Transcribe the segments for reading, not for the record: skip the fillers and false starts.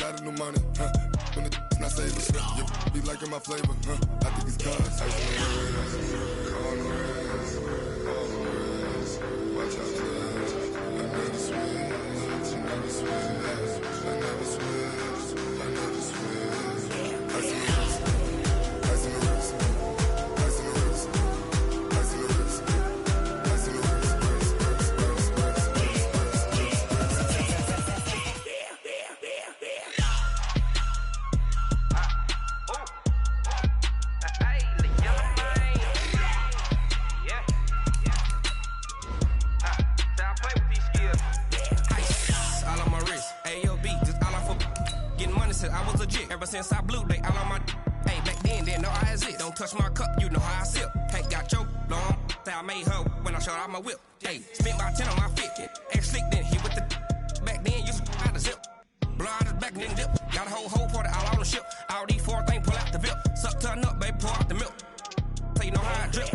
lot of new money, when the not saving, you be liking my flavor, I think it's cause ice on the wrist, watch out, I never switch, I never switch, I never switch, I never switch. Ice on the wrist, ice on the wrist, ice on the wrist, ice on the wrist, ice on the wrist. I was legit ever since I blew they all on my hey back then didn't know I exist. Don't touch my cup, you know how I sip. Hey, got choked long, I made her when I showed out my whip. Hey, spent about 10 on my fit. Ex slick then hit with the back then used to out the zip. Blow out his back then dip. Got a whole party all on the ship. All these four things pull out the VIP. Suck turn up, baby, pour out the milk. So you know how I drip.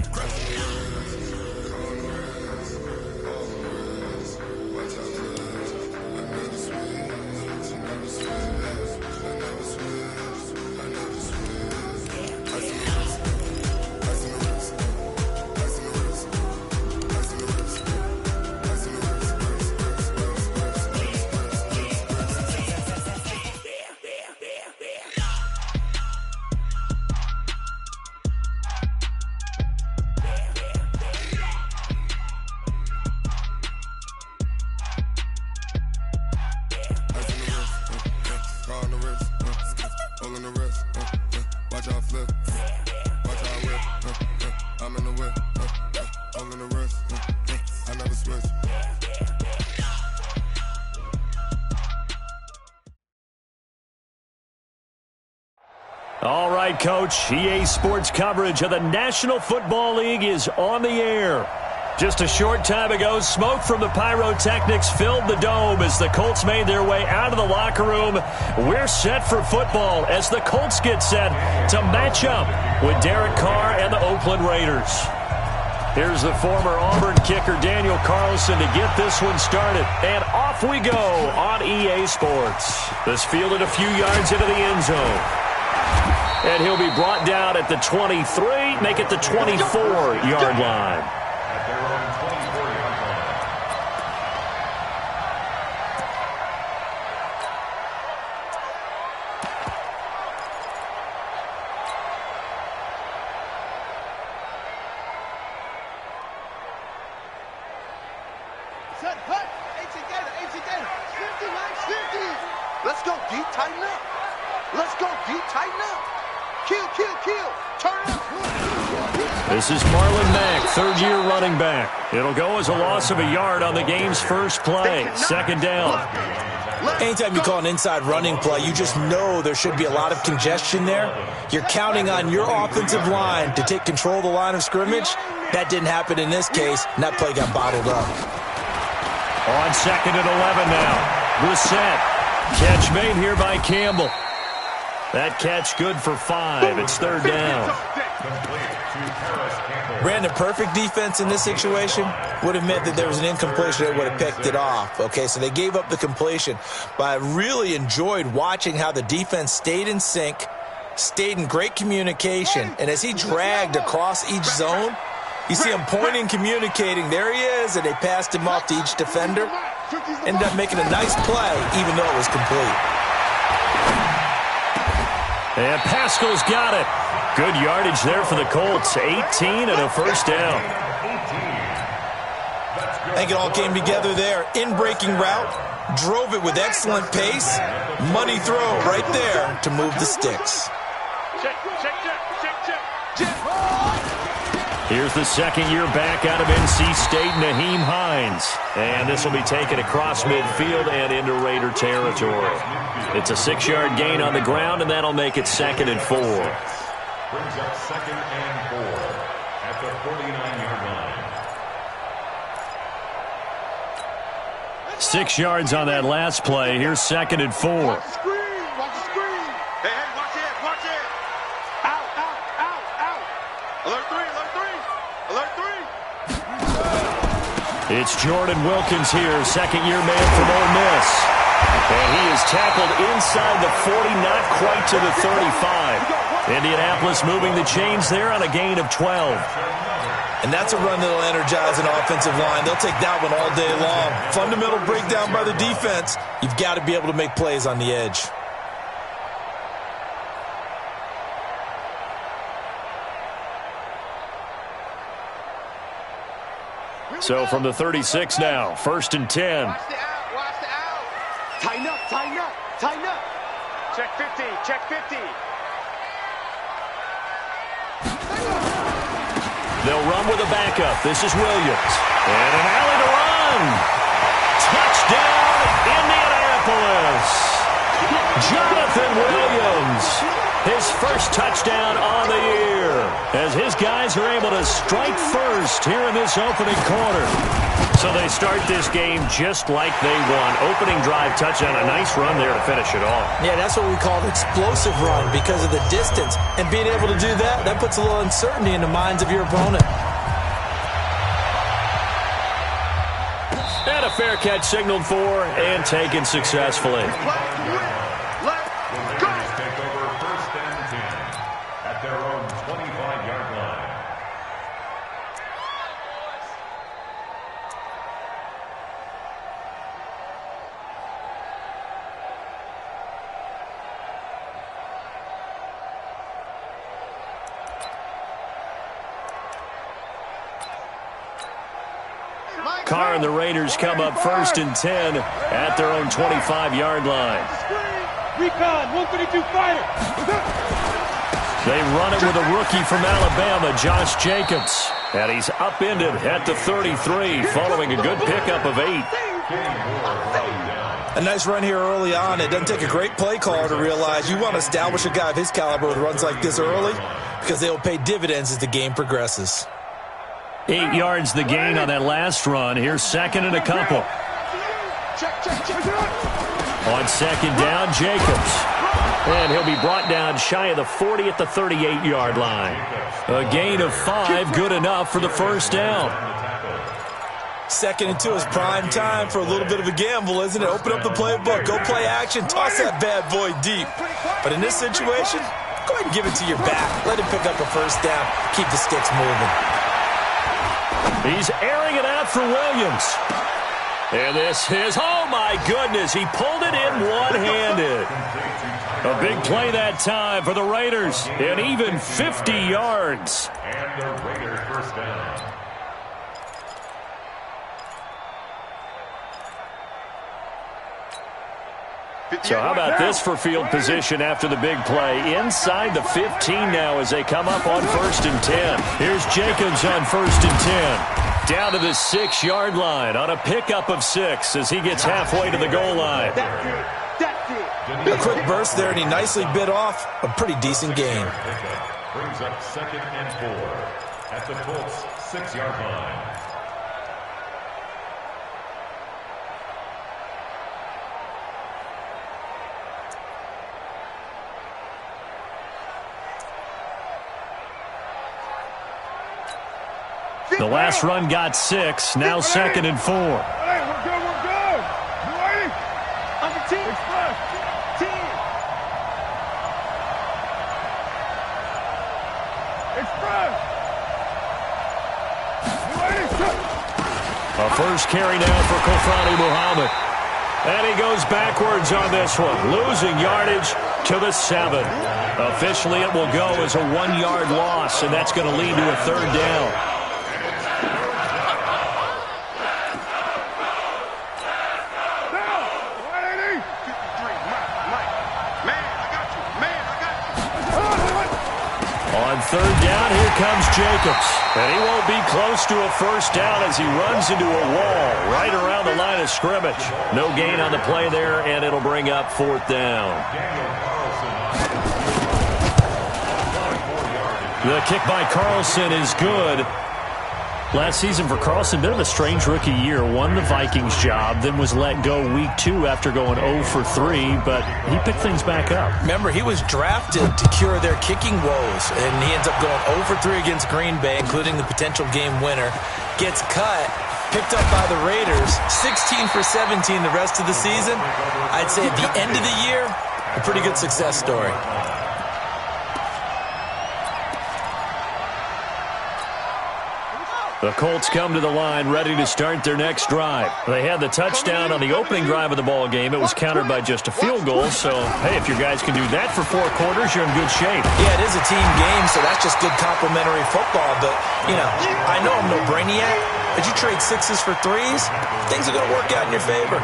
All right, Coach, EA Sports coverage of the National Football League is on the air. Just a short time ago, smoke from the pyrotechnics filled the dome as the Colts made their way out of the locker room. We're set for football as the Colts get set to match up with Derek Carr and the Oakland Raiders. Here's the former Auburn kicker Daniel Carlson to get this one started. And off we go on EA Sports. This fielded a few yards into the end zone. And he'll be brought down at the 23, make it the 24-yard line. Set, hut, H-A-Gator, 50. Let's go deep, tighten up. Let's go deep, tighten up. Kill. Turn up. This is Marlon Mack, third-year running back. It'll go as a loss of a yard on the game's first play. Second down. Anytime you call an inside running play, you just know there should be a lot of congestion there. You're counting on your offensive line to take control of the line of scrimmage. That didn't happen in this case, and that play got bottled up. On second and 11 now. Brissett. Catch made here by Campbell. That catch good for 5. It's third down. Brandon, perfect defense in this situation would have meant that there was an incompletion that would have picked it off. Okay, so they gave up the completion. But I really enjoyed watching how the defense stayed in sync, stayed in great communication. And as he dragged across each zone, you see him pointing, communicating. There he is, and they passed him off to each defender. Ended up making a nice play, even though it was complete. And Pascal's got it. Good yardage there for the Colts. 18 and a first down. I think it all came together there. In-breaking route, drove it with excellent pace. Money throw right there to move the sticks. Check. Here's the second-year back out of NC State, Naheem Hines. And this will be taken across midfield and into Raider territory. It's a 6-yard gain on the ground, and that'll make it 2nd and 4. Brings up 2nd and 4 at the 49-yard line. 6 yards on that last play. Here's 2nd and 4. Watch the screen. Hey, watch it. Out. Alert 3. It's Jordan Wilkins here, second-year man from Ole Miss. And he is is tackled inside the 40, not quite to the 35. Indianapolis moving the chains there on a gain of 12. And that's a run that'll energize an offensive line. They'll take that one all day long. Fundamental breakdown by the defense. You've got to be able to make plays on the edge. So from the 36 now, 1st and 10. Watch the out, watch the out. Tighten up, tighten up, tighten up. Check 50, check 50. They'll run with a backup. This is Williams. And an alley to run. Touchdown, Indianapolis. Jonathan Williams. His first touchdown on the year. As his guys are able to strike first here in this opening quarter. So they start this game just like they won. Opening drive touchdown, a nice run there to finish it off. Yeah, that's what we call an explosive run because of the distance. And being able to do that, that puts a little uncertainty in the minds of your opponent. And a fair catch signaled for and taken successfully. Take over 1st and 10 at their own 25-yard line. Carr and the Raiders come up 1st and 10 at their own 25-yard line. Recon, 132 fighter. They run it with a rookie from Alabama, Josh Jacobs. And he's upended at the 33 following a good pickup of 8. A nice run here early on. It doesn't take a great play caller to realize you want to establish a guy of his caliber who runs like this early because they will pay dividends as the game progresses. 8 yards the gain on that last run. Here's 2nd and a couple. On 2nd down, Jacobs. And he'll be brought down shy of the 40 at the 38-yard line. A gain of 5, good enough for the first down. 2nd and 2 is prime time for a little bit of a gamble, isn't it? Open up the playbook, go play action, toss that bad boy deep. But in this situation, go ahead and give it to your back. Let him pick up a first down. Keep the sticks moving. He's airing it out for Williams. And this is, oh my goodness, he pulled it in one-handed. A big play that time for the Raiders, and even 50 yards. And the Raiders first down. So how about this for field position after the big play? Inside the 15 now as they come up on 1st and 10. Here's Jacobs on 1st and 10. Down to the 6-yard line on a pickup of 6 as he gets halfway to the goal line. A quick burst there, and he nicely bit off a pretty decent gain. Brings up 2nd and 4 at the Colts 6-yard line. The last run got 6, now 2nd and 4. Hey, we're good, we're good. You ready? On the team. Express. 10. Express. You ready? A first carry now for Kofani Muhammad. And he goes backwards on this one, losing yardage to the 7. Officially, it will go as a 1-yard loss, and that's going to lead to a 3rd down. On 3rd down, here comes Jacobs. And he won't be close to a first down as he runs into a wall right around the line of scrimmage. No gain on the play there, and it'll bring up 4th down. The kick by Carlson is good. Last season for Carlson, bit of a strange rookie year. Won the Vikings job, then was let go week 2 after going 0 for 3, but he picked things back up. Remember, he was drafted to cure their kicking woes, and he ends up going 0 for 3 against Green Bay, including the potential game winner. Gets cut, picked up by the Raiders, 16 for 17 the rest of the season. I'd say at the end of the year, a pretty good success story. The Colts come to the line ready to start their next drive. They had the touchdown on the opening drive of the ball game. It was countered by just a field goal. So, hey, if your guys can do that for 4 quarters, you're in good shape. Yeah, it is a team game, so that's just good complementary football. But, you know, I know I'm no brainiac, but you trade 6s for 3s, things are going to work out in your favor.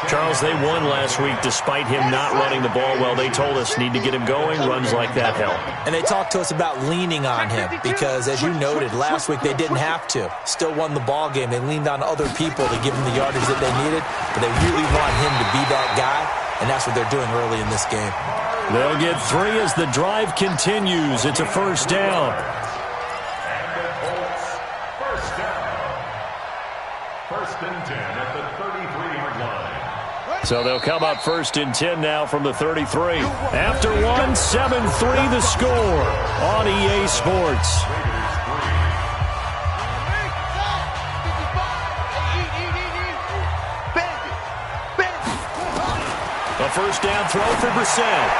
Charles, they won last week despite him not running the ball well. They told us need to get him going. Runs like that help. And they talked to us about leaning on him because, as you noted, last week they didn't have to. Still won the ball game. They leaned on other people to give him the yardage that they needed, but they really want him to be that guy, and that's what they're doing early in this game. They'll get 3 as the drive continues. It's a first down. And the Colts, first down. First and 10 at the 33-yard line. So they'll come up first and 10 now from the 33. After 1, 7-3 the score on EA Sports. A first down throw for Brissett.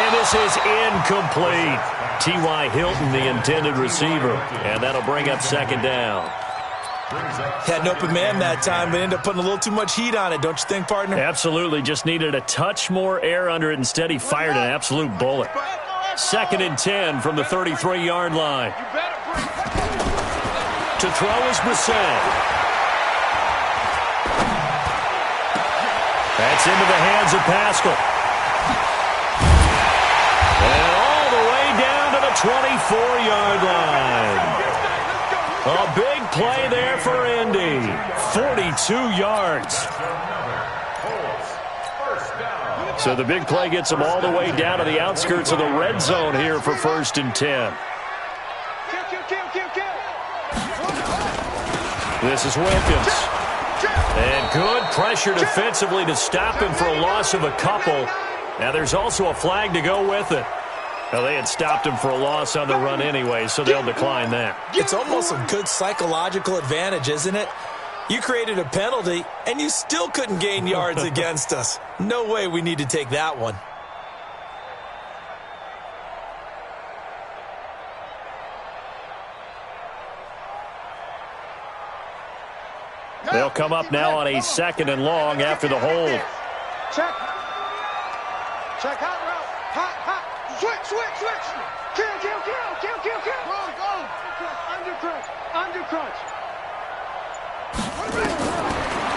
And this is incomplete. T.Y. Hilton, the intended receiver. And that'll bring up second down. Had an open man that time, but ended up putting a little too much heat on it, don't you think, partner? Absolutely. Just needed a touch more air under it. Instead, he fired an absolute bullet. Second and 10 from the 33-yard line. To throw is Brissett. That's into the hands of Pascal. And all the way down to the 24-yard line. A big play there for Indy. 42 yards. So the big play gets them all the way down to the outskirts of the red zone here for first and 10. This is Wilkins. And good pressure defensively to stop him for a loss of a couple. Now there's also a flag to go with it. Well, they had stopped him for a loss on the run anyway, so they'll decline that. It's almost a good psychological advantage, isn't it? You created a penalty, and you still couldn't gain yards against us. No way we need to take that one. They'll come up now on a second and long after the hold. Check. Check hot route. Hot. Switch. Kill. Go. Under crunch.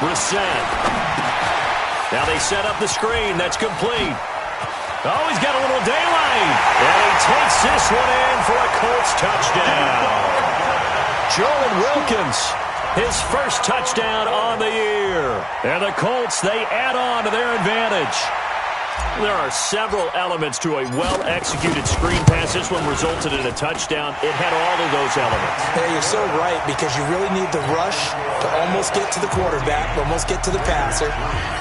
Brissett. Now they set up the screen. That's complete. Oh, he's got a little daylight. And he takes this one in for a Colts touchdown. Joel Wilkins, his first touchdown on the year. And the Colts, they add on to their advantage. There are several elements to a well-executed screen pass. This one resulted in a touchdown. It had all of those elements. Yeah, you're so right, because you really need the rush to almost get to the quarterback, almost get to the passer.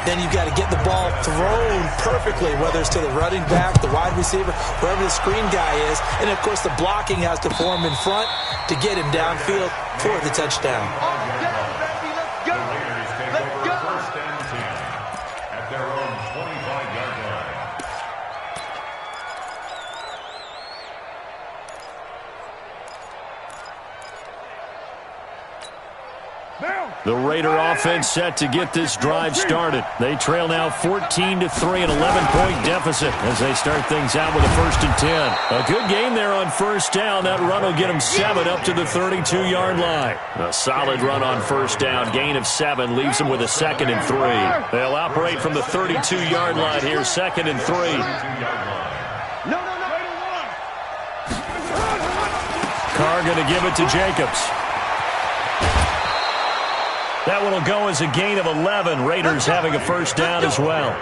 Then you've got to get the ball thrown perfectly, whether it's to the running back, the wide receiver, wherever the screen guy is. And, of course, the blocking has to form in front to get him downfield for the touchdown. The Raider offense set to get this drive started. They trail now 14-3, an 11-point deficit as they start things out with a first and 10. A good game there on first down. That run will get them 7 up to the 32-yard line. A solid run on first down. Gain of 7 leaves them with a second and 3. They'll operate from the 32-yard line here, second and 3. Carr going to give it to Jacobs. That one will go as a gain of 11. Raiders having a first down as well.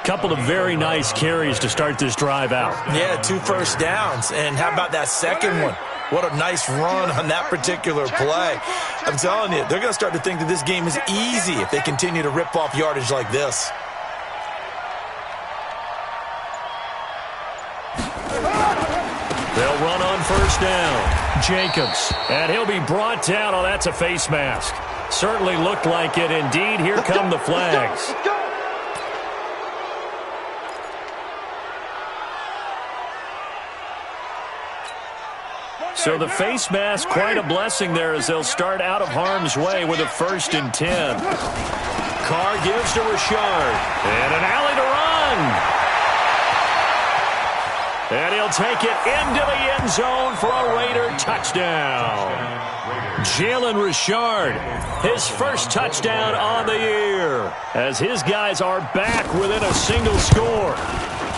Couple of very nice carries to start this drive out. Yeah, 2 first downs. And how about that second one? What a nice run on that particular play. I'm telling you, they're going to start to think that this game is easy if they continue to rip off yardage like this. They'll run on first down. Jacobs, and he'll be brought down. Oh, that's a face mask. Certainly looked like it. Indeed, here come the flags. So the face mask, quite a blessing there as they'll start out of harm's way with a 1st and 10. Carr gives to Richard, and an alley to run. And he'll take it into the end zone for a Raider touchdown. Jalen Richard, his first touchdown on the year, as his guys are back within a single score.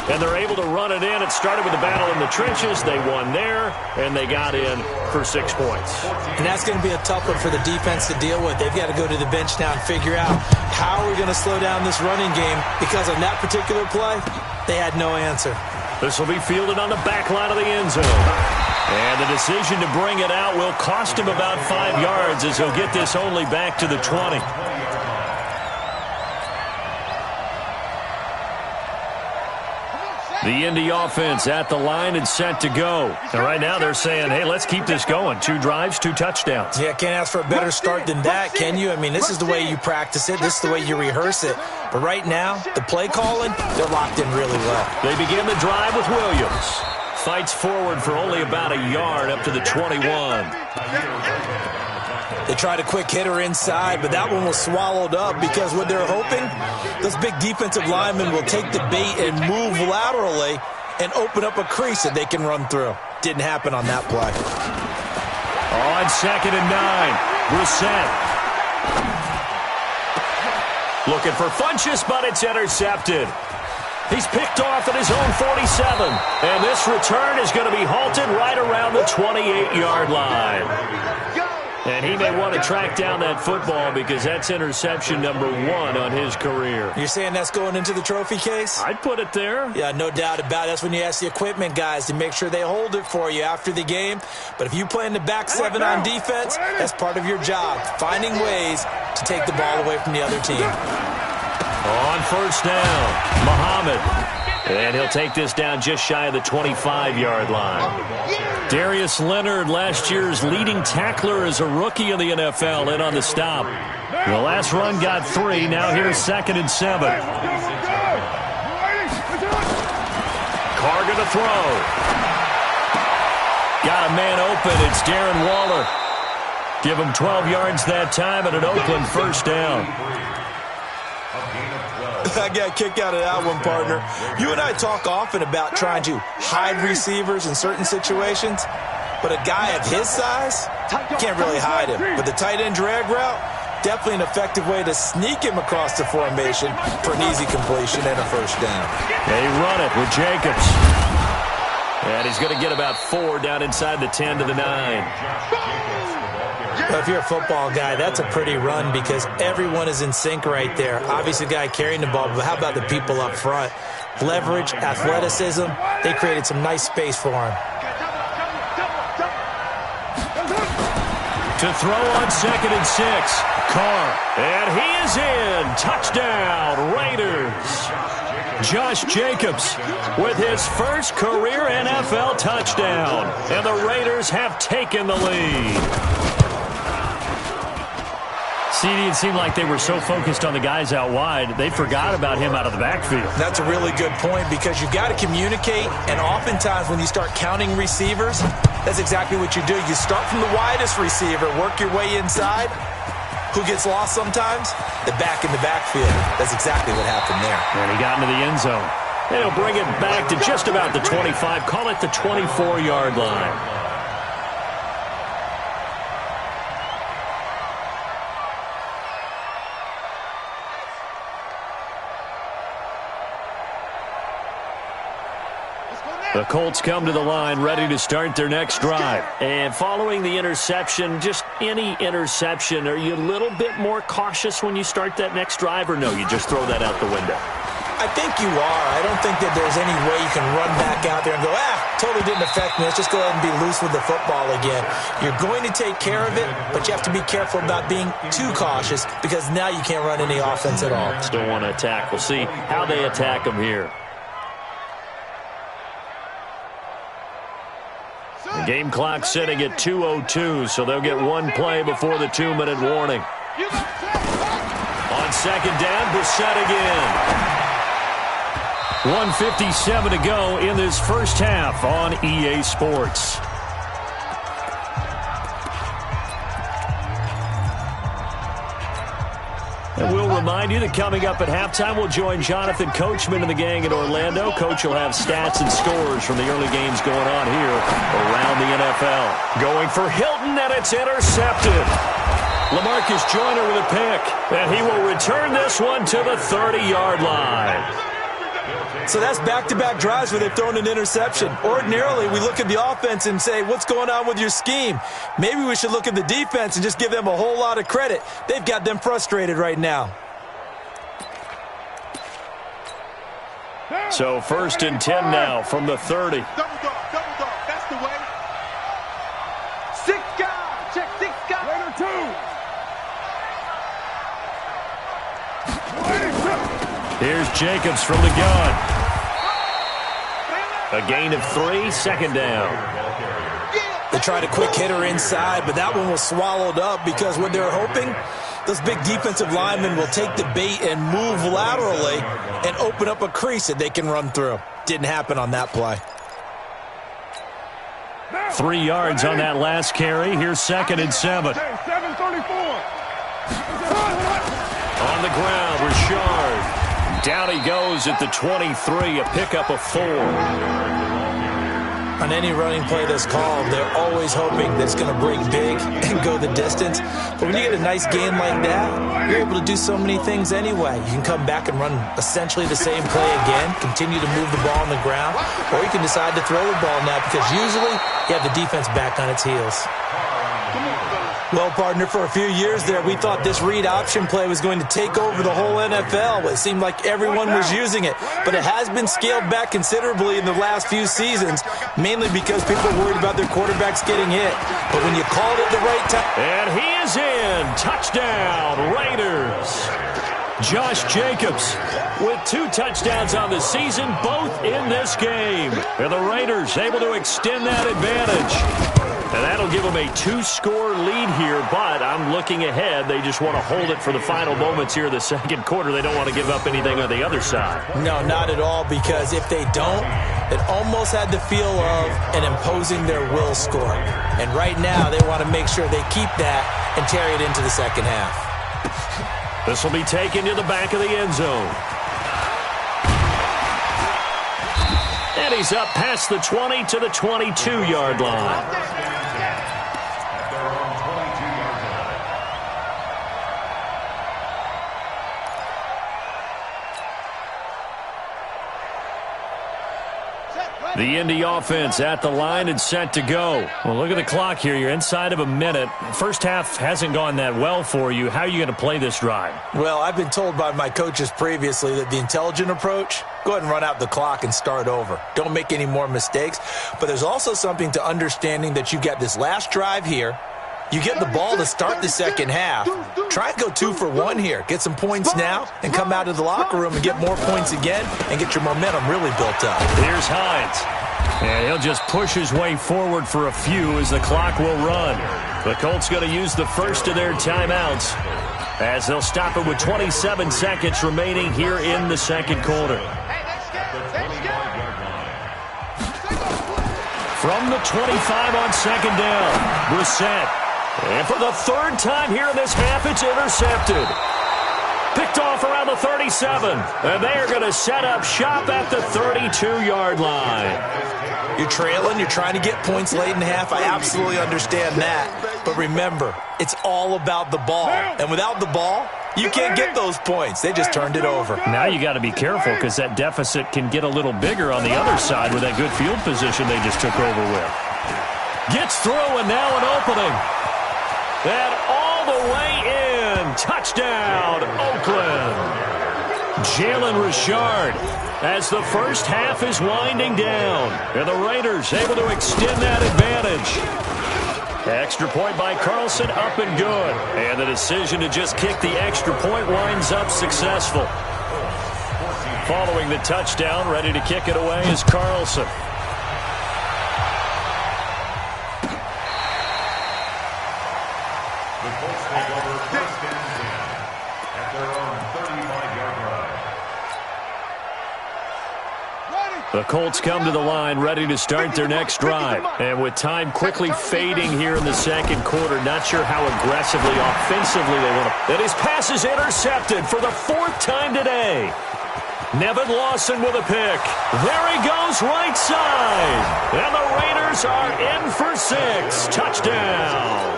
And they're able to run it in. It started with a battle in the trenches. They won there, and they got in for 6 points. And that's going to be a tough one for the defense to deal with. They've got to go to the bench now and figure out how are we going to slow down this running game, because on that particular play, they had no answer. This will be fielded on the back line of the end zone. And the decision to bring it out will cost him about 5 yards as he'll get this only back to the 20. The Indy offense at the line and set to go. And right now they're saying, hey, let's keep this going. 2 drives, 2 touchdowns. Yeah, can't ask for a better start than that, can you? I mean, this is the way you practice it. This is the way you rehearse it. But right now, the play calling, they're locked in really well. They begin the drive with Williams. Fights forward for only about a yard up to the 21. They tried a quick hitter inside, but that one was swallowed up because what they're hoping, those big defensive linemen will take the bait and move laterally and open up a crease that they can run through. Didn't happen on that play. On 2nd and 9, Brissett. Looking for Funchess, but it's intercepted. He's picked off at his own 47. And this return is going to be halted right around the 28-yard line. And he may want to track down that football because that's interception number 1 on his career. You're saying that's going into the trophy case? I'd put it there. Yeah, no doubt about it. That's when you ask the equipment guys to make sure they hold it for you after the game. But if you play in the back 7 on defense, that's part of your job, finding ways to take the ball away from the other team. On first down, Muhammad. And he'll take this down just shy of the 25-yard line. Darius Leonard, last year's leading tackler as a rookie in the NFL, in on the stop. The last run got 3. Now here's 2nd and 7. Carr going to throw. Got a man open. It's Darren Waller. Give him 12 yards that time and an Oakland first down. I got a kick out of that one, partner. You and I talk often about trying to hide receivers in certain situations, but a guy of his size, can't really hide him. But the tight end drag route, definitely an effective way to sneak him across the formation for an easy completion and a first down. They run it with Jacobs. And he's going to get about 4 down inside the 10 to the 9. Well, if you're a football guy, that's a pretty run because everyone is in sync right there. Obviously, the guy carrying the ball, but how about the people up front? Leverage, athleticism, they created some nice space for him. To throw on 2nd and 6, Carr. And he is in. Touchdown, Raiders. Josh Jacobs with his first career NFL touchdown. And the Raiders have taken the lead. CD, it seemed like they were so focused on the guys out wide, they forgot about him out of the backfield. That's a really good point because you've got to communicate, and oftentimes when you start counting receivers, that's exactly what you do. You start from the widest receiver, work your way inside. Who gets lost sometimes? The back in the backfield. That's exactly what happened there. And he got into the end zone. And he'll bring it back to just about the 25, call it the 24-yard line. The Colts come to the line ready to start their next drive. And following the interception, just any interception, are you a little bit more cautious when you start that next drive, or no, you just throw that out the window? I think you are. I don't think that there's any way you can run back out there and go, totally didn't affect me. Let's just go ahead and be loose with the football again. You're going to take care of it, but you have to be careful about being too cautious because now you can't run any offense at all. Still want to attack. We'll see how they attack them here. The game clock sitting at 2:02, so they'll get one play before the 2-minute warning. On second down, Brissett again. 1:57 to go in this first half on EA Sports. And we'll remind you that coming up at halftime, we'll join Jonathan Coachman and the gang in Orlando. Coach will have stats and scores from the early games going on here around the NFL. Going for Hilton, and it's intercepted. LaMarcus Joyner with a pick, and he will return this one to the 30-yard line. So that's back-to-back drives where they've thrown an interception. Ordinarily, we look at the offense and say, what's going on with your scheme? Maybe we should look at the defense and just give them a whole lot of credit. They've got them frustrated right now. So 1st and 10 now from the 30. Double dog, that's the way. 6 guys, check 6 guys. Later 2. Here's Jacobs from the gun. A gain of 3, second down. They tried a quick hitter inside, but that one was swallowed up because what they're hoping, those big defensive linemen will take the bait and move laterally and open up a crease that they can run through. Didn't happen on that play. 3 yards on that last carry. Here's 2nd and 7. 7:34. On the ground, Richard. Down he goes at the 23, a pickup of 4. On any running play that's called, they're always hoping that it's going to break big and go the distance. But when you get a nice gain like that, you're able to do so many things anyway. You can come back and run essentially the same play again, continue to move the ball on the ground, or you can decide to throw the ball now because usually you have the defense back on its heels. Well, partner, for a few years there, we thought this read option play was going to take over the whole NFL. It seemed like everyone was using it, but it has been scaled back considerably in the last few seasons, mainly because people are worried about their quarterbacks getting hit. But when you called it the right time... And he is in. Touchdown, Raiders. Josh Jacobs with 2 touchdowns on the season, both in this game. And the Raiders able to extend that advantage. And that'll give them a 2-score lead here, but I'm looking ahead. They just want to hold it for the final moments here in the second quarter. They don't want to give up anything on the other side. No, not at all, because if they don't, it almost had the feel of an imposing their will score. And right now, they want to make sure they keep that and carry it into the second half. This will be taken to the back of the end zone. And he's up past the 20 to the 22-yard line. The Indy offense at the line and set to go. Well, look at the clock here. You're inside of a minute. First half hasn't gone that well for you. How are you going to play this drive? Well, I've been told by my coaches previously that the intelligent approach, go ahead and run out the clock and start over. Don't make any more mistakes. But there's also something to understanding that you get this last drive here. You get the ball to start the second half. Try and go 2 for 1 here. Get some points now and come out of the locker room and get more points again and get your momentum really built up. Here's Hines. And he'll just push his way forward for a few as the clock will run. The Colts going to use the first of their timeouts as they'll stop it with 27 seconds remaining here in the second quarter. From the 25 on second down, Brissett. And for the 3rd time here in this half, it's intercepted. Picked off around the 37. And they are going to set up shop at the 32-yard line. You're trailing. You're trying to get points late in the half. I absolutely understand that. But remember, it's all about the ball. And without the ball, you can't get those points. They just turned it over. Now you got to be careful because that deficit can get a little bigger on the other side with that good field position they just took over with. Gets through and now an opening. And all the way in. Touchdown, Oakland. Jalen Richard, as the first half is winding down. And the Raiders able to extend that advantage. Extra point by Carlson, up and good. And the decision to just kick the extra point winds up successful. Following the touchdown, ready to kick it away is Carlson. The Colts take over first and 10 at their own 35-yard line. The Colts come to the line ready to start their next drive. And with time quickly fading here in the second quarter, not sure how aggressively, offensively they want to. And his pass is intercepted for the fourth time today. Nevin Lawson with a pick. There he goes, right side. And the Raiders are in for 6. Touchdown.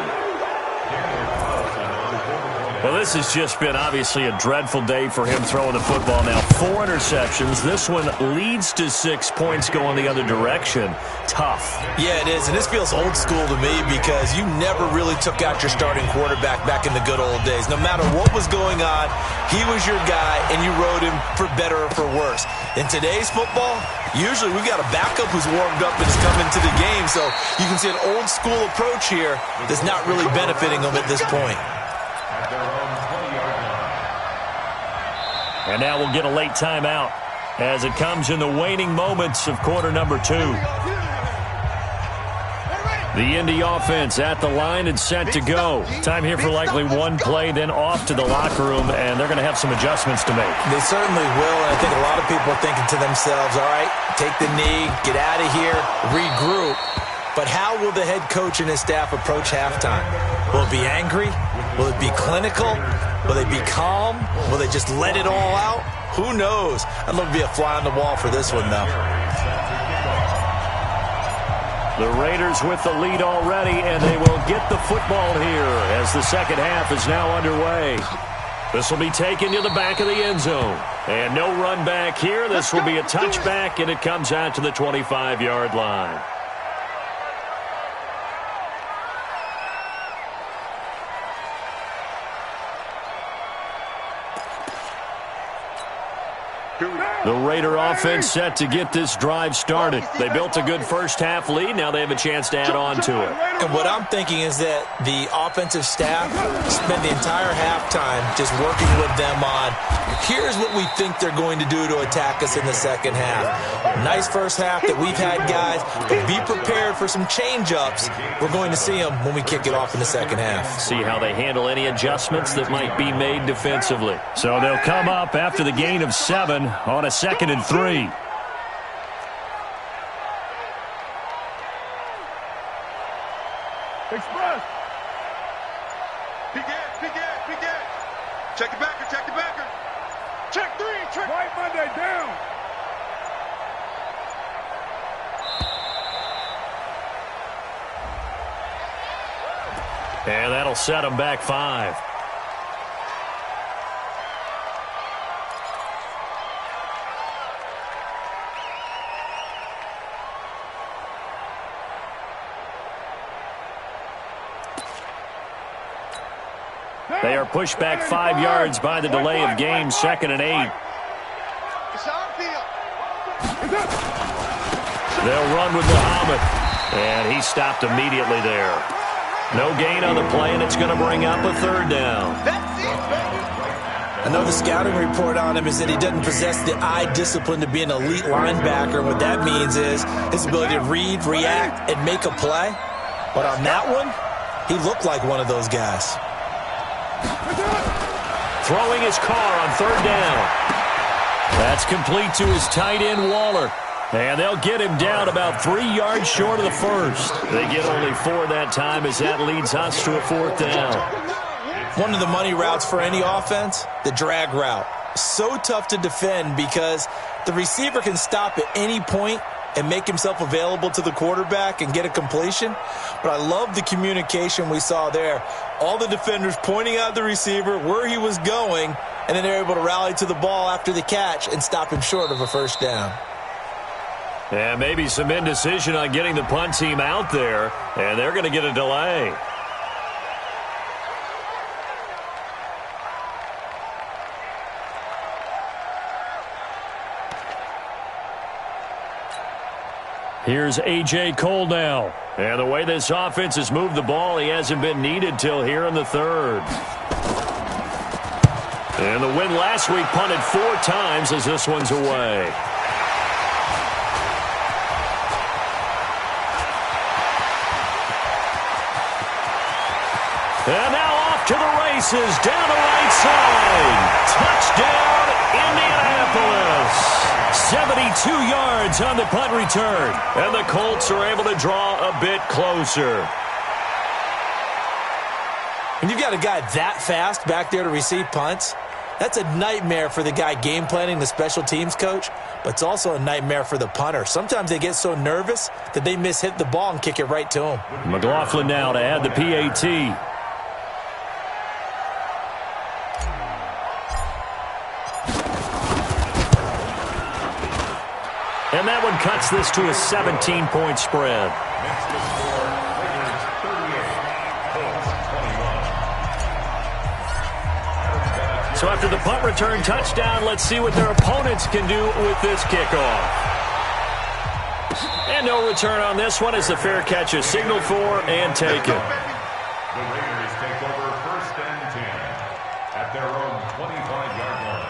Well, this has just been obviously a dreadful day for him throwing the football now. 4 interceptions. This one leads to 6 points going the other direction. Tough. Yeah, it is, and this feels old school to me because you never really took out your starting quarterback back in the good old days. No matter what was going on, he was your guy, and you rode him for better or for worse. In today's football, usually we've got a backup who's warmed up and is coming to the game, so you can see an old school approach here that's not really benefiting him at this point. And now we'll get a late timeout as it comes in the waning moments of quarter number 2. The Indy offense at the line and set to go. Time here for likely one play, then off to the locker room, and they're going to have some adjustments to make. They certainly will, and I think a lot of people are thinking to themselves, all right, take the knee, get out of here, regroup. But how will the head coach and his staff approach halftime? Will it be angry? Will it be clinical? Will they be calm? Will they just let it all out? Who knows? I'd love to be a fly on the wall for this one, though. The Raiders with the lead already, and they will get the football here as the second half is now underway. This will be taken to the back of the end zone. And no run back here. This will be a touchback, and it comes out to the 25-yard line. The Raider offense set to get this drive started. They built a good first-half lead. Now they have a chance to add on to it. And what I'm thinking is that the offensive staff spent the entire halftime just working with them on, here's what we think they're going to do to attack us in the second half. Nice first half that we've had, guys, but be prepared for some change-ups. We're going to see them when we kick it off in the second half. See how they handle any adjustments that might be made defensively. So they'll come up after the gain of 7 on a 2nd and 3. Express. Peek it. Check the backer. Check 3, check. White Monday down. And that'll set them back 5. They are pushed back 5 yards by the delay of game, 2nd and 8. It's our field. They'll run with Muhammad, and he stopped immediately there. No gain on the play, and it's going to bring up a 3rd down. That's it, baby. I know the scouting report on him is that he doesn't possess the eye discipline to be an elite linebacker. What that means is his ability to read, react, and make a play. But on that one, he looked like one of those guys. Throwing his car on 3rd down. That's complete to his tight end, Waller. And they'll get him down about 3 yards short of the first. They get only 4 that time as that leads us to a 4th down. One of the money routes for any offense, the drag route. So tough to defend because the receiver can stop at any point and make himself available to the quarterback and get a completion. But I love the communication we saw there. All the defenders pointing out the receiver, where he was going, and then they're able to rally to the ball after the catch and stop him short of a 1st down. And maybe some indecision on getting the punt team out there, and they're going to get a delay. Here's A.J. Cole now. And the way this offense has moved the ball, he hasn't been needed till here in the third. And the win last week punted 4 times as this one's away. And now off to the races, down the right side. Touchdown, Indianapolis. 72 yards on the punt return. And the Colts are able to draw a bit closer. When you've got a guy that fast back there to receive punts, that's a nightmare for the guy game planning, the special teams coach, but it's also a nightmare for the punter. Sometimes they get so nervous that they hit the ball and kick it right to him. McLaughlin now to add the PAT. And that one cuts this to a 17-point spread. So after the punt return touchdown, let's see what their opponents can do with this kickoff. And no return on this one as the fair catch is signaled for and taken. The Raiders take over 1st and 10 at their own 25-yard line.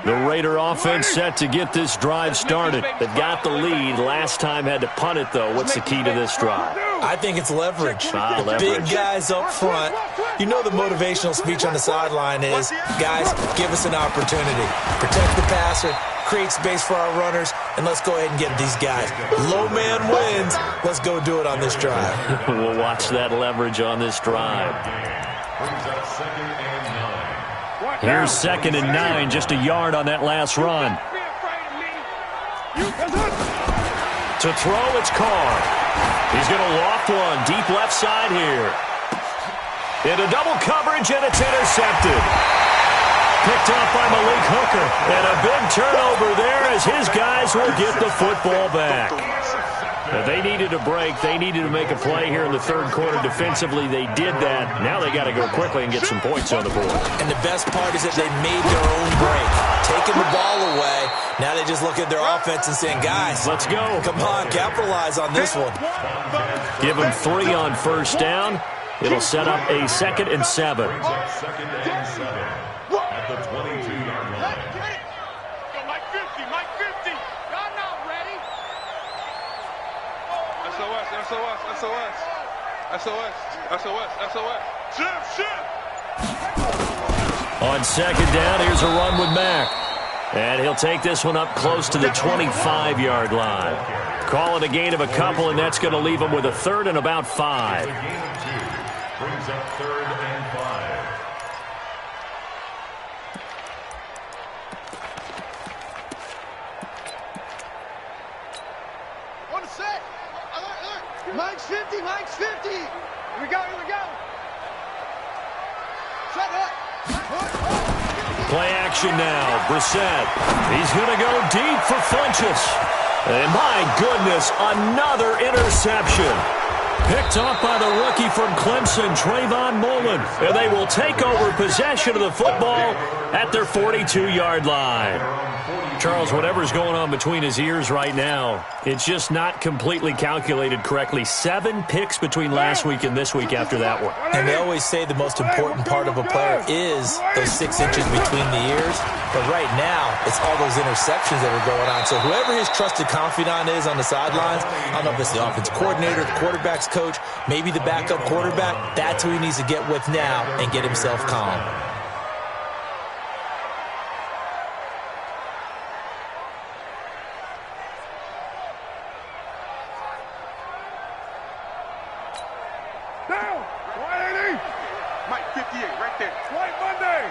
The Raider offense set to get this drive started. They've got the lead. Last time had to punt it, though. What's the key to this drive? I think it's leverage. The leverage. Big guys up front. You know the motivational speech on the sideline is, guys, give us an opportunity. Protect the passer, create space for our runners, and let's go ahead and get these guys. Low man wins. Let's go do it on this drive. We'll watch that leverage on this drive. Brings up 2nd and 9. Here's 2nd and 9, just a yard on that last run. To throw, it's Carr. He's going to loft one, deep left side here. Into double coverage, and it's intercepted. Picked up by Malik Hooker. And a big turnover there as his guys will get the football back. Now, they needed a break. They needed to make a play here in the third quarter. Defensively, they did that. Now they got to go quickly and get some points on the board. And the best part is that they made their own break. Taking the ball away. Now they just look at their offense and saying, guys, let's go. Come on, capitalize on this one. Give them 3 on first down. It'll set up a 2nd and 7. 2nd and 7 at the 22-yard line. Mike 50, Mike 50. Y'all not ready. SOS. Shift. On 2nd down, here's a run with Mack. And he'll take this one up close to the 25-yard line. Call it a gain of a couple, and that's going to leave him with a 3rd and about 5. A gain of 2 brings up 3rd and 5. On the set. Mike's 50. Here we go. Set up. Play action now. Brissett. He's going to go deep for Funchess. And my goodness, another interception. Picked off by the rookie from Clemson, Trayvon Mullen. And they will take over possession of the football at their 42-yard line. Charles, whatever's going on between his ears right now, it's just not completely calculated correctly. 7 picks between last week and this week after that one. And they always say the most important part of a player is those 6 inches between the ears. But right now, it's all those interceptions that are going on. So whoever his trusted confidant is on the sidelines, I don't know if it's the offensive coordinator, the quarterback's coach, maybe the backup quarterback, that's who he needs to get with now and get himself calm. Down. 180. Mike 58, right there. White Monday.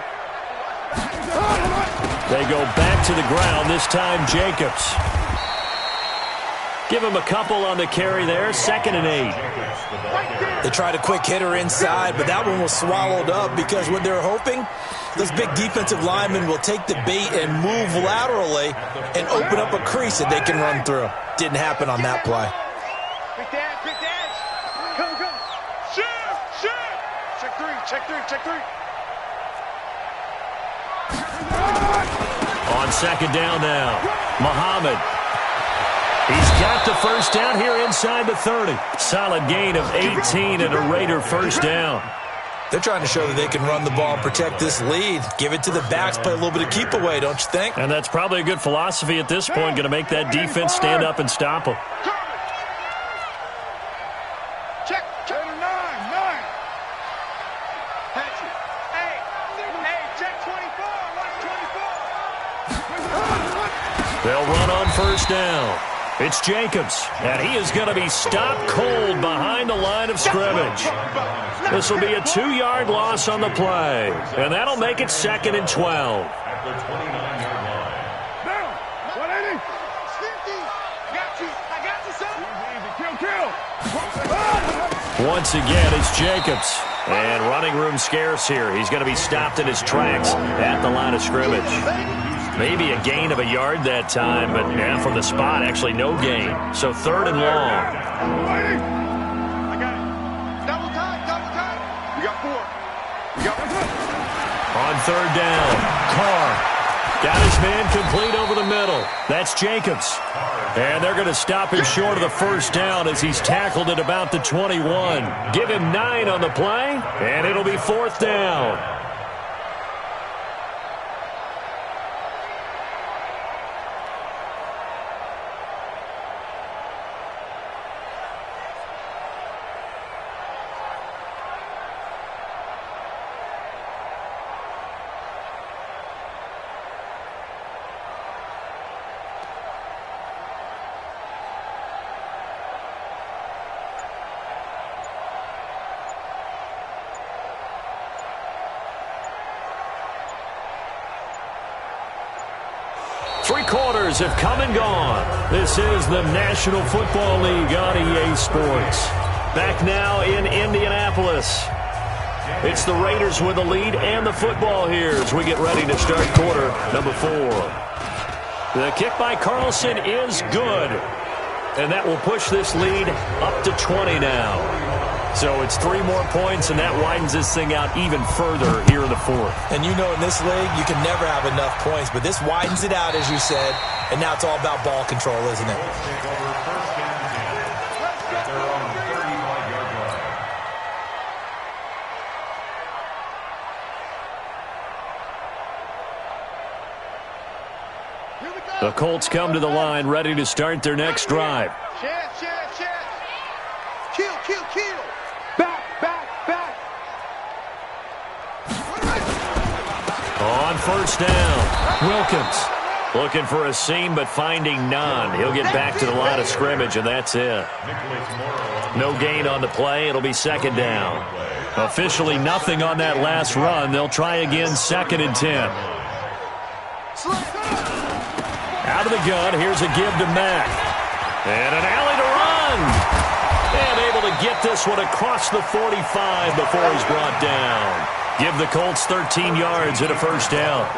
They go back to the ground, this time Jacobs. Give him a couple on the carry there, 2nd and 8. They tried a quick hitter inside, but that one was swallowed up because what they're hoping, those big defensive linemen will take the bait and move laterally and open up a crease that they can run through. Didn't happen on that play. Quick dash. Come. Shift. Check three. On second down now, Muhammad. He's got the first down here inside the 30. Solid gain of 18 and a Raider first down. They're trying to show that they can run the ball and protect this lead. Give it to the backs, play a little bit of keep away, don't you think? And that's probably a good philosophy at this point, going to make that defense stand up and stop them. Check 9. Patrick. Hey, check 24. Watch 24. They'll run on first down. It's Jacobs, and he is going to be stopped cold behind the line of scrimmage. This will be a 2-yard loss on the play, and that'll make it 2nd and 12. At the 29-yard line. Down. 180. 50. I got you, son. Kill. Once again, it's Jacobs, and running room scarce here. He's going to be stopped in his tracks at the line of scrimmage. Maybe a gain of a yard that time, but from the spot, actually no gain. So 3rd and long. I got it. Double time. We got 4. On 3rd down, Carr got his man complete over the middle. That's Jacobs. And they're going to stop him short of the first down as he's tackled at about the 21. Give him 9 on the play, and it'll be 4th down. Three quarters have come and gone. This is the National Football League on EA Sports. Back now in Indianapolis. It's the Raiders with the lead and the football here as we get ready to start quarter number 4. The kick by Carlson is good. And that will push this lead up to 20 now. So it's 3 more points, and that widens this thing out even further here in the 4th. And you know in this league, you can never have enough points, but this widens it out, as you said, and now it's all about ball control, isn't it? Take over 1st and 10 at their own 35-yard line. The Colts come to the line ready to start their next drive. Chance. Kill. Back. On first down, Wilkins looking for a seam but finding none. He'll get back to the line of scrimmage, and that's it. No gain on the play. It'll be 2nd down. Officially nothing on that last run. They'll try again 2nd and 10. Out of the gun, here's a give to Mack. And an alley to run. And able to get this one across the 45 before he's brought down. Give the Colts 13 yards and a first down.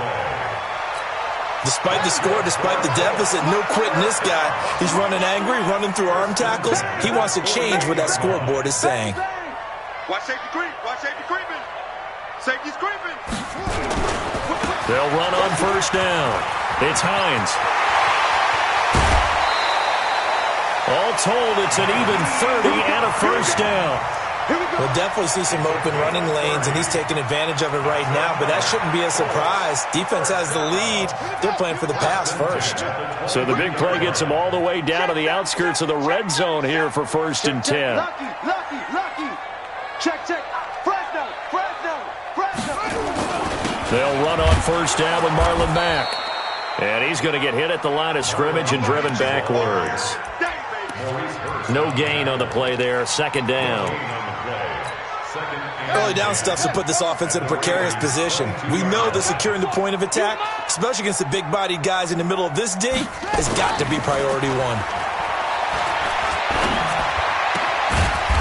Despite the score, despite the deficit, no quitting this guy. He's running angry, running through arm tackles. He wants to change what that scoreboard is saying. Watch safety creeping. Safety's creeping. They'll run on first down. It's Hines. All told, it's an even 30 and a first down. We'll definitely see some open running lanes, and he's taking advantage of it right now, but that shouldn't be a surprise. Defense has the lead. They're playing for the pass first. So the big play gets them all the way down to the outskirts of the red zone here for 1st and 10. Lucky. Check. Fresno. They'll run on first down with Marlon Mack. And he's going to get hit at the line of scrimmage and driven backwards. No gain on the play there. 2nd down. Early down stuff to put this offense in a precarious position. We know that securing the point of attack, especially against the big-bodied guys in the middle of this D, has got to be priority 1.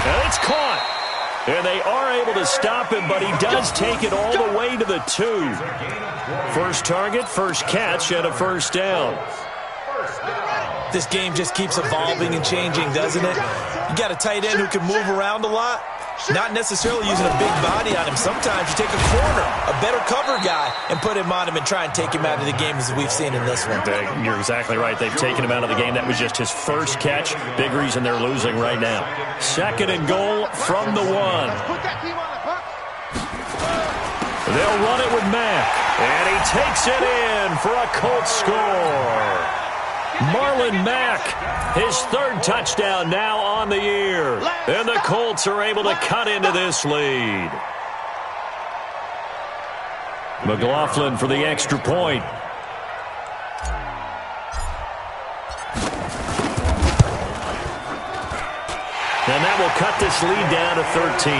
And it's caught. And they are able to stop him, but he does take it all the way to the 2. First target, first catch, and a first down. This game just keeps evolving and changing, doesn't it? You got a tight end who can move around a lot. Not necessarily using a big body on him. Sometimes you take a corner, a better cover guy, and put him on him and try and take him out of the game as we've seen in this one. You're exactly right. They've taken him out of the game. That was just his first catch. Big reason they're losing right now. 2nd and goal from the 1. They'll run it with Mack. And he takes it in for a Colts score. Marlon Mack, his 3rd touchdown now on the year. And the Colts are able to cut into this lead. McLaughlin for the extra point. And that will cut this lead down to 13.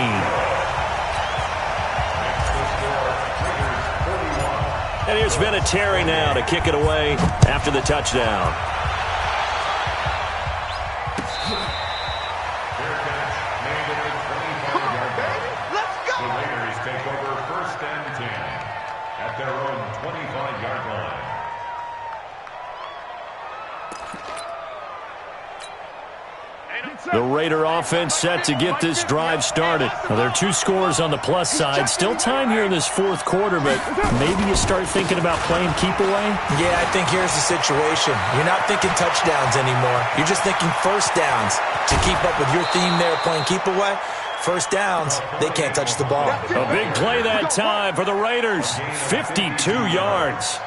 And here's Vinatieri now to kick it away after the touchdown. Let's go! The Raiders take over 1st and 10 at their own 25-yard line. The Raider offense set to get this drive started. Now, there are 2 scores on the plus side. Still time here in this 4th quarter, but maybe you start thinking about playing keep away? Yeah, I think here's the situation. You're not thinking touchdowns anymore. You're just thinking first downs. To keep up with your theme there, playing keep away, first downs, they can't touch the ball. A big play that time for the Raiders. 52 yards.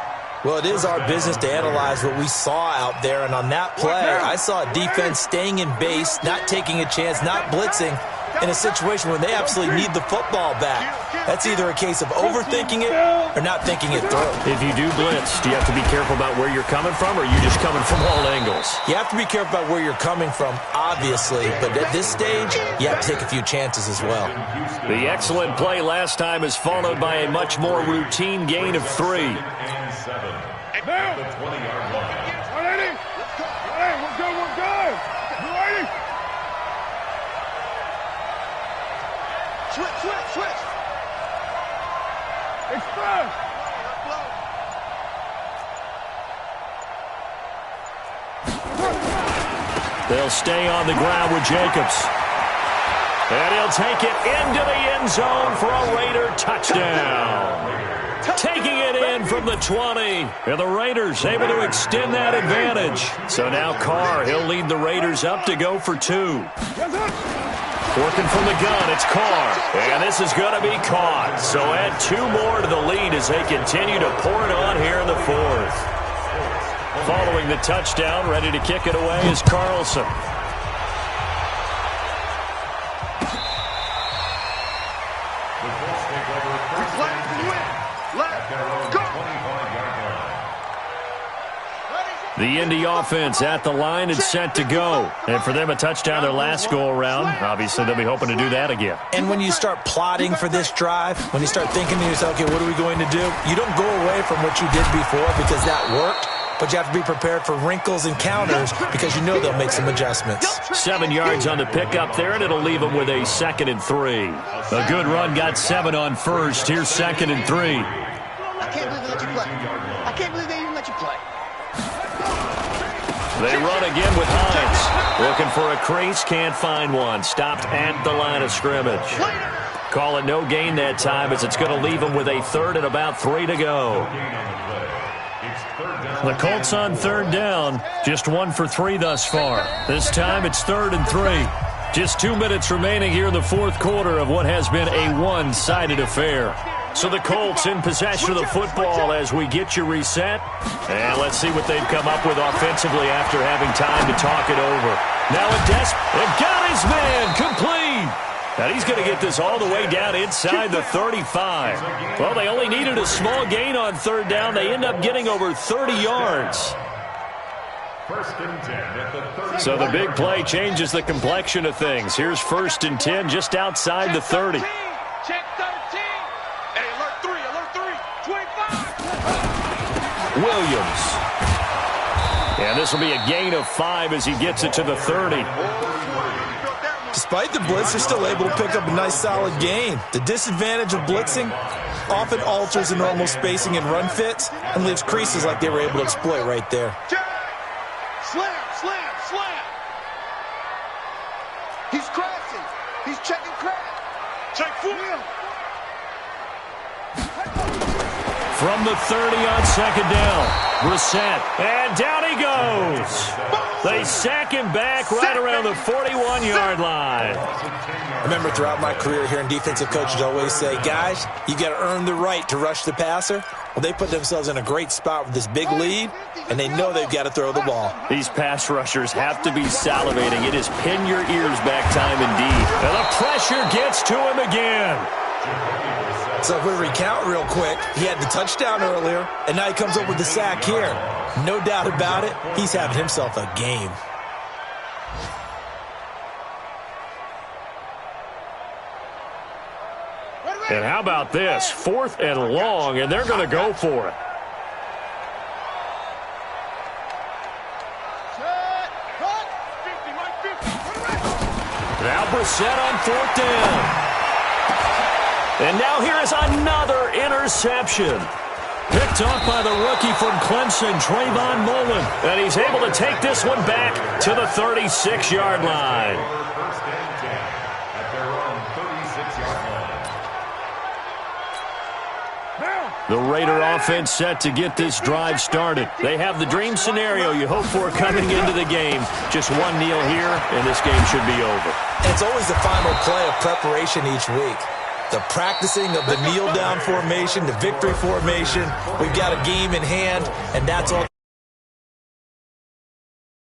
Well, it is our business to analyze what we saw out there, and on that play, I saw a defense staying in base, not taking a chance, not blitzing, in a situation where they absolutely need the football back. That's either a case of overthinking it or not thinking it through. If you do blitz, do you have to be careful about where you're coming from, or are you just coming from all angles? You have to be careful about where you're coming from, obviously, but at this stage, you have to take a few chances as well. The excellent play last time is followed by a much more routine gain of 3. The 20-yard line. 180. Hey, we're good, we're good. 180. Switch. Express. They'll stay on the ground with Jacobs. And he'll take it into the end zone for a Raider touchdown. Taking it in from the 20. And the Raiders able to extend that advantage. So now Carr, he'll lead the Raiders up to go for 2. Working from the gun, it's Carr. And this is going to be caught. So add 2 more to the lead as they continue to pour it on here in the 4th. Following the touchdown, ready to kick it away is Carlson. The Indy offense at the line and set to go. And for them, a touchdown their last go-around. Obviously, they'll be hoping to do that again. And when you start plotting for this drive, when you start thinking to yourself, okay, what are we going to do? You don't go away from what you did before because that worked, but you have to be prepared for wrinkles and counters because you know they'll make some adjustments. 7 yards on the pickup there, and it'll leave them with a 2nd and 3. A good run got 7 on first. Here's 2nd and 3. I can't believe they let you play. I can't believe they even let you play. They run again with Hines. Looking for a crease, can't find one. Stopped at the line of scrimmage. Call it no gain that time as it's going to leave them with a 3rd and about 3 to go. The Colts on 3rd down. Just 1 for 3 thus far. This time it's 3rd and 3. Just 2 minutes remaining here in the 4th quarter of what has been a one-sided affair. So the Colts in possession of the football as we get you reset. And let's see what they've come up with offensively after having time to talk it over. Now and got his man complete. And he's going to get this all the way down inside the 35. Well, they only needed a small gain on 3rd down. They end up getting over 30 yards. 1st and 10 at the 30. So the big play changes the complexion of things. Here's 1st and 10 just outside the 30. Check 13. Hey, alert 3, 25. Williams. And this will be a gain of 5 as he gets it to the 30. Despite the blitz, they're still able to pick up a nice solid gain. The disadvantage of blitzing often alters the normal spacing and run fits and leaves creases like they were able to exploit right there. Slam. He's crashing. He's checking crash. Check foot. From the 30 on second down, Brissett, and down he goes. They sack him back right around the 41-yard line. Remember, throughout my career here in defensive coaches always say, guys, you got to earn the right to rush the passer. Well, they put themselves in a great spot with this big lead, and they know they've got to throw the ball. These pass rushers have to be salivating. It is pin your ears back time indeed. And the pressure gets to him again. So if we recount real quick, he had the touchdown earlier, and now he comes up with the sack here. No doubt about it, he's having himself a game. And how about this? 4th and long, and they're going to go for it. Now Brissett on 4th down. And now here is another interception. Picked off by the rookie from Clemson, Trayvon Mullen. And he's able to take this one back to the 36-yard line. First and 10 at their own 36-yard line. The Raider offense set to get this drive started. They have the dream scenario you hope for coming into the game. Just one kneel here, and this game should be over. And it's always the final play of preparation each week. The practicing of the kneel-down formation, the victory formation. We've got a game in hand, and that's all.